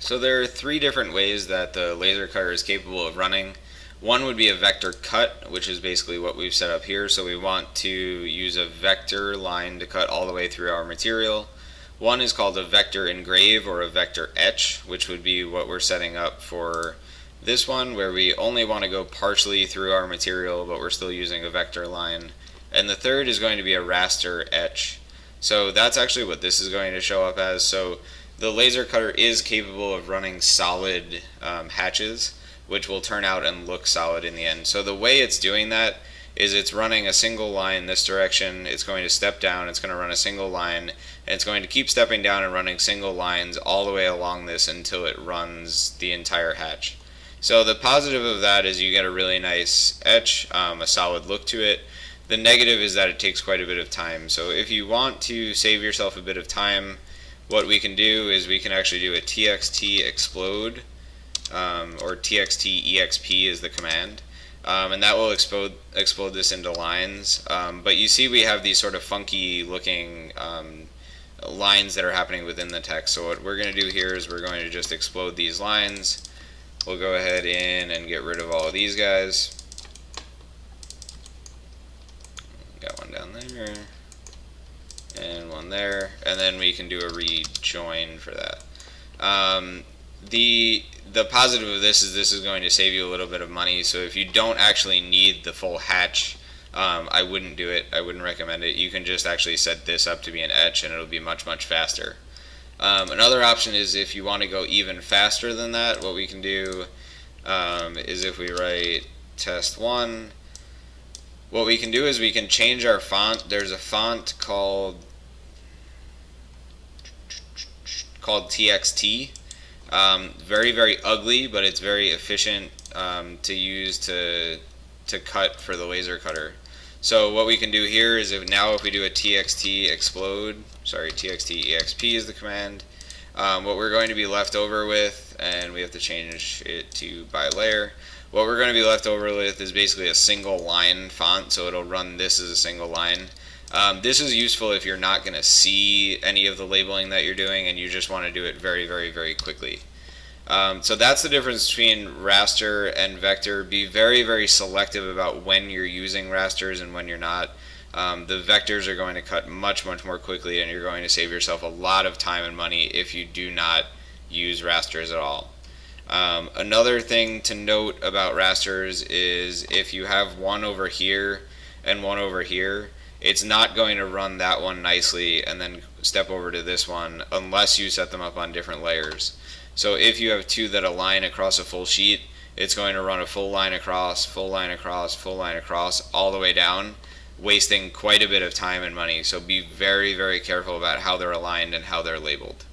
So there are three different ways that the laser cutter is capable of running. One would be a vector cut, which is basically what we've set up here. So we want to use a vector line to cut all the way through our material. One is called a vector engrave or a vector etch, which would be what we're setting up for this one, where we only want to go partially through our material, but we're still using a vector line. And the third is going to be a raster etch. So that's actually what this is going to show up as. So the laser cutter is capable of running solid hatches, which will turn out and look solid in the end. So the way it's doing that is it's running a single line this direction, it's going to step down, it's going to run a single line, and it's going to keep stepping down and running single lines all the way along this until it runs the entire hatch. So the positive of that is you get a really nice etch, a solid look to it. The negative is that it takes quite a bit of time. So if you want to save yourself a bit of time, what we can do is we can actually do a txt explode, or txt exp is the command, and that will explode this into lines. But you see we have these sort of funky looking lines that are happening within the text. So what we're going to do here is we're going to just explode these lines. We'll go ahead in and get rid of all of these guys. Got one down there and one there, and then we can do a rejoin for that. The positive of this is going to save you a little bit of money. So if you don't actually need the full hatch, I wouldn't do it. I wouldn't recommend it. You can just actually set this up to be an etch, and it'll be much faster. Another option is if you want to go even faster than that, what we can do is if we write test1, what we can do is we can change our font. There's a font called TXT. Very ugly, but it's very efficient to use to cut for the laser cutter. So what we can do here is if we do a txt explode, txt exp is the command, what we're going to be left over with, and we have to change it to by layer, what we're going to be left over with is basically a single line font, so it'll run this as a single line. This is useful if you're not going to see any of the labeling that you're doing and you just want to do it very quickly. So that's the difference between raster and vector. Be very selective about when you're using rasters and when you're not. The vectors are going to cut much more quickly, and you're going to save yourself a lot of time and money if you do not use rasters at all. Another thing to note about rasters is if you have one over here and one over here, it's not going to run that one nicely and then step over to this one unless you set them up on different layers. So if you have two that align across a full sheet, it's going to run a full line across, full line across, full line across, all the way down, wasting quite a bit of time and money. So be very careful about how they're aligned and how they're labeled.